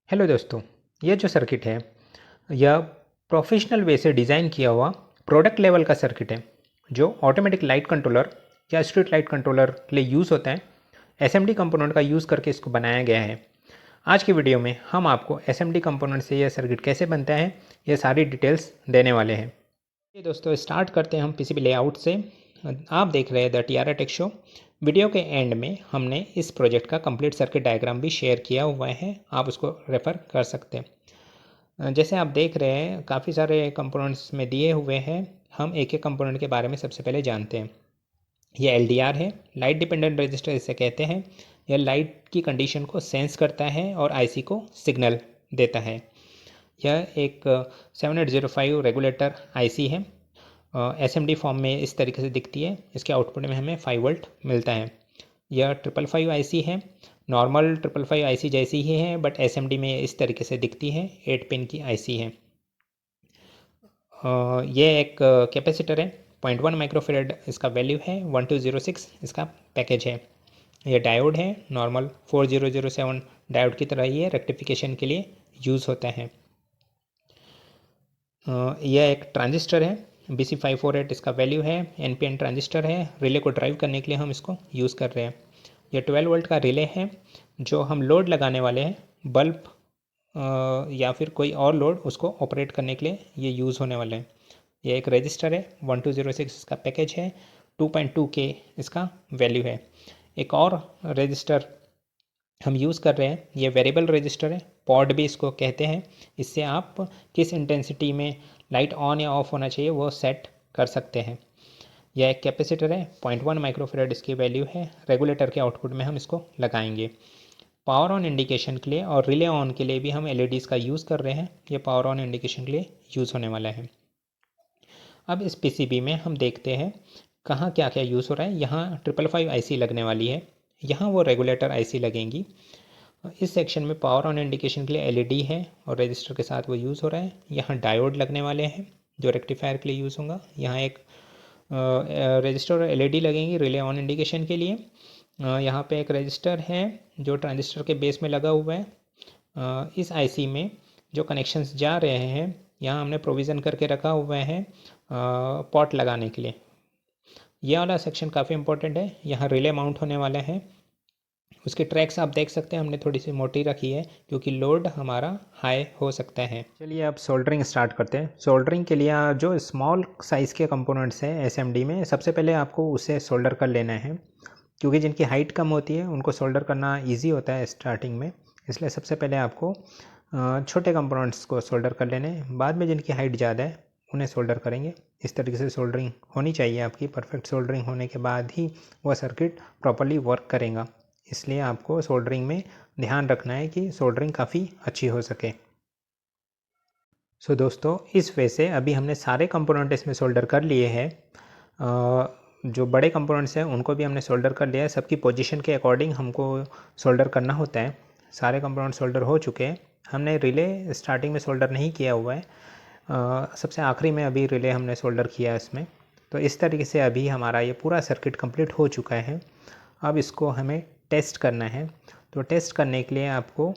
Hello दोस्तों, ये जो सर्किट है यह प्रोफेशनल वे से डिज़ाइन किया हुआ प्रोडक्ट लेवल का सर्किट है जो ऑटोमेटिक लाइट कंट्रोलर या स्ट्रीट लाइट कंट्रोलर के लिए यूज़ होता है। एसएमडी कंपोनेंट का यूज़ करके इसको बनाया गया है। आज की वीडियो में हम आपको एसएमडी कंपोनेंट से यह सर्किट कैसे बनता है ये सारी डिटेल्स देने वाले हैं। ये दोस्तों स्टार्ट करते हैं हम पीसीबी लेआउट से। आप देख रहे हैं the TRA tech show. Video के एंड में हमने इस प्रोजेक्ट का कंप्लीट सर्किट डायग्राम भी शेयर किया हुआ है, आप उसको रेफ़र कर सकते हैं। जैसे आप देख रहे हैं काफ़ी सारे कंपोनेंट्स में दिए हुए हैं। हम एक एक कंपोनेंट के बारे में सबसे पहले जानते हैं। ये एलडीआर है, लाइट डिपेंडेंट रजिस्टर इसे कहते हैं। यह लाइट की कंडीशन को सेंस करता है और आईसी को सिग्नल देता है। यह एक 7805 रेगुलेटर आईसी है। एसएमडी फॉर्म में इस तरीके से दिखती है। इसके आउटपुट में हमें 5 वोल्ट मिलता है। यह 555 आईसी है। नॉर्मल 555 आईसी जैसी ही है बट एसएमडी में इस तरीके से दिखती है। 8 पिन की आईसी है। ये एक कैपेसिटर है, 0.1 माइक्रोफेरेड इसका वैल्यू है। 1206 इसका पैकेज है। यह डायोड है, नॉर्मल 4007 डायोड की तरह ही है, रेक्टिफिकेशन के लिए यूज़ होता है। यह एक ट्रांजिस्टर है, BC548 इसका वैल्यू है। एनपीएन ट्रांजिस्टर है। रिले को ड्राइव करने के लिए हम इसको यूज़ कर रहे हैं। यह 12 वोल्ट का रिले है जो हम लोड लगाने वाले हैं, बल्ब या फिर कोई और लोड उसको ऑपरेट करने के लिए ये यूज़ होने वाले हैं। यह एक रजिस्टर है, 1206 इसका पैकेज है। 2.2K इसका वैल्यू है। एक और रजिस्टर हम यूज़ कर रहे हैं, ये वेरिएबल रजिस्टर है, पॉड भी इसको कहते हैं। इससे आप किस इंटेंसिटी में लाइट ऑन या ऑफ होना चाहिए वो सेट कर सकते हैं। यह एक कैपेसिटर है, 0.1 माइक्रोफेरेड इसकी वैल्यू है। रेगुलेटर के आउटपुट में हम इसको लगाएंगे। पावर ऑन इंडिकेशन के लिए और रिले ऑन के लिए भी हम एलईडीज़ का यूज़ कर रहे हैं। ये पावर ऑन इंडिकेशन के लिए यूज़ होने वाला है। अब इस पीसीबी में हम देखते हैं कहाँ क्या क्या यूज़ हो रहा है। यहाँ 555 आईसी लगने वाली है, यहाँ वो रेगुलेटर आईसी लगेंगी। इस सेक्शन में पावर ऑन इंडिकेशन के लिए एलईडी है और रजिस्टर के साथ वो यूज़ हो रहा है। यहाँ डायोड लगने वाले हैं जो रेक्टिफायर के लिए यूज़ होगा। यहाँ एक रजिस्टर और एलईडी लगेंगी रिले ऑन इंडिकेशन के लिए। यहाँ पे एक रजिस्टर है जो ट्रांजिस्टर के बेस में लगा हुआ है। इस आईसी में जो कनेक्शंस जा रहे हैं यहाँ हमने प्रोविज़न करके रखा हुआ है पॉट लगाने के लिए। यह वाला सेक्शन काफ़ी इंपॉर्टेंट है। यहाँ रिले माउंट होने वाला है। उसके ट्रैक्स आप देख सकते हैं, हमने थोड़ी सी मोटी रखी है क्योंकि लोड हमारा हाई हो सकता है। चलिए अब सोल्डरिंग स्टार्ट करते हैं। सोल्डरिंग के लिए जो स्मॉल साइज़ के कंपोनेंट्स हैं एसएमडी में, सबसे पहले आपको उसे सोल्डर कर लेना है क्योंकि जिनकी हाइट कम होती है उनको सोल्डर करना ईजी होता है स्टार्टिंग में। इसलिए सबसे पहले आपको छोटे कंपोनेंट्स को सोल्डर कर लेने, बाद में जिनकी हाइट ज़्यादा है उन्हें सोल्डर करेंगे। इस तरीके से सोल्डरिंग होनी चाहिए आपकी। परफेक्ट सोल्डरिंग होने के बाद ही वह सर्किट प्रॉपर्ली वर्क करेगा। इसलिए आपको सोल्डरिंग में ध्यान रखना है कि सोल्डरिंग काफ़ी अच्छी हो सके। दोस्तों इस वे से अभी हमने सारे कंपोनेंट इसमें सोल्डर कर लिए हैं। जो बड़े कंपोनेंट्स हैं उनको भी हमने सोल्डर कर लिया है। सबकी पोजीशन के अकॉर्डिंग हमको सोल्डर करना होता है। सारे कंपोनेंट सोल्डर हो चुके हैं। हमने रिले स्टार्टिंग में सोल्डर नहीं किया हुआ है, सबसे आखिरी में अभी रिले हमने सोल्डर किया है इसमें। तो इस तरीके से अभी हमारा ये पूरा सर्किट कंप्लीट हो चुका है। अब इसको हमें टेस्ट करना है। तो टेस्ट करने के लिए आपको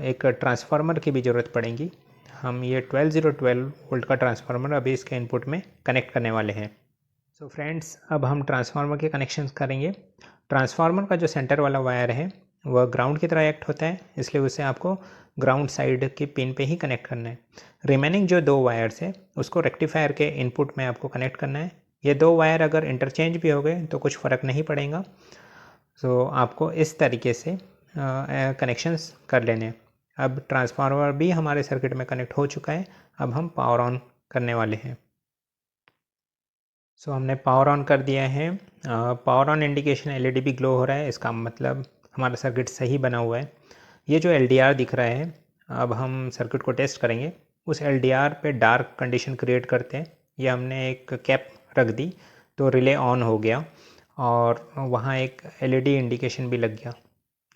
एक ट्रांसफार्मर की भी ज़रूरत पड़ेगी। हम ये 12012 वोल्ट का ट्रांसफार्मर अभी इसके इनपुट में कनेक्ट करने वाले हैं। फ्रेंड्स अब हम ट्रांसफार्मर के कनेक्शंस करेंगे। ट्रांसफार्मर का जो सेंटर वाला वायर है वह ग्राउंड की तरह एक्ट होता है, इसलिए उसे आपको ग्राउंड साइड की पिन पे ही कनेक्ट करना है। रिमेनिंग जो 2 वायर्स है उसको रेक्टिफायर के इनपुट में आपको कनेक्ट करना है। ये 2 वायर अगर इंटरचेंज भी हो गए तो कुछ फ़र्क नहीं पड़ेगा। आपको इस तरीके से कनेक्शंस कर लेने। अब ट्रांसफार्मर भी हमारे सर्किट में कनेक्ट हो चुका है। अब हम पावर ऑन करने वाले हैं। हमने पावर ऑन कर दिया है। पावर ऑन इंडिकेशन एलईडी भी ग्लो हो रहा है, इसका मतलब हमारा सर्किट सही बना हुआ है। ये जो एलडीआर दिख रहा है, अब हम सर्किट को टेस्ट करेंगे। उस एलडीआर पे डार्क कंडीशन क्रिएट करते हैं। ये हमने एक कैप रख दी तो रिले ऑन हो गया और वहाँ एक एलईडी इंडिकेशन भी लग गया।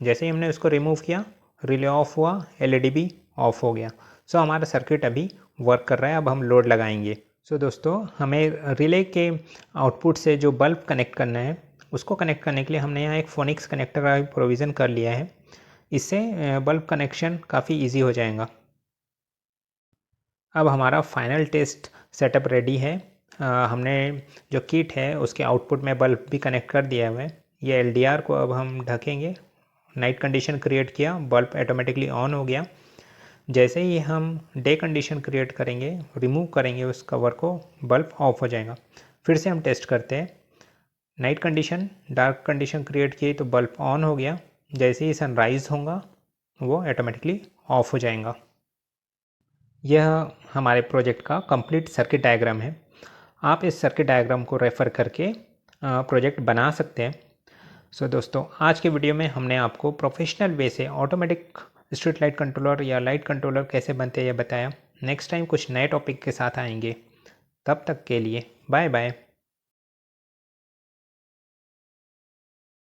जैसे ही हमने उसको रिमूव किया रिले ऑफ हुआ, एलईडी भी ऑफ हो गया। हमारा सर्किट अभी वर्क कर रहा है। अब हम लोड लगाएंगे। दोस्तों हमें रिले के आउटपुट से जो बल्ब कनेक्ट करना है उसको कनेक्ट करने के लिए हमने यहाँ एक फोनिक्स कनेक्टर का प्रोविज़न कर लिया है। इससे बल्ब कनेक्शन काफ़ी इजी हो जाएगा। अब हमारा फाइनल टेस्ट सेटअप रेडी है। हमने जो किट है उसके आउटपुट में बल्ब भी कनेक्ट कर दिया हुआ है। ये एलडीआर को अब हम ढकेंगे। नाइट कंडीशन क्रिएट किया, बल्ब ऑटोमेटिकली ऑन हो गया। जैसे ही हम डे कंडीशन क्रिएट करेंगे, रिमूव करेंगे उस कवर को, बल्ब ऑफ हो जाएगा। फिर से हम टेस्ट करते हैं। Night condition, dark condition create की तो बल्ब ऑन हो गया। जैसे ही सनराइज होगा वो ऑटोमेटिकली ऑफ हो जाएगा। यह हमारे प्रोजेक्ट का कंप्लीट सर्किट डायग्राम है। आप इस सर्किट डायग्राम को रेफ़र करके प्रोजेक्ट बना सकते हैं। सो दोस्तों, आज के वीडियो में हमने आपको प्रोफेशनल वे से ऑटोमेटिक स्ट्रीट लाइट कंट्रोलर या लाइट कंट्रोलर कैसे बनते हैं यह बताया। नेक्स्ट टाइम कुछ नए टॉपिक के साथ आएंगे। तब तक के लिए बाय बाय।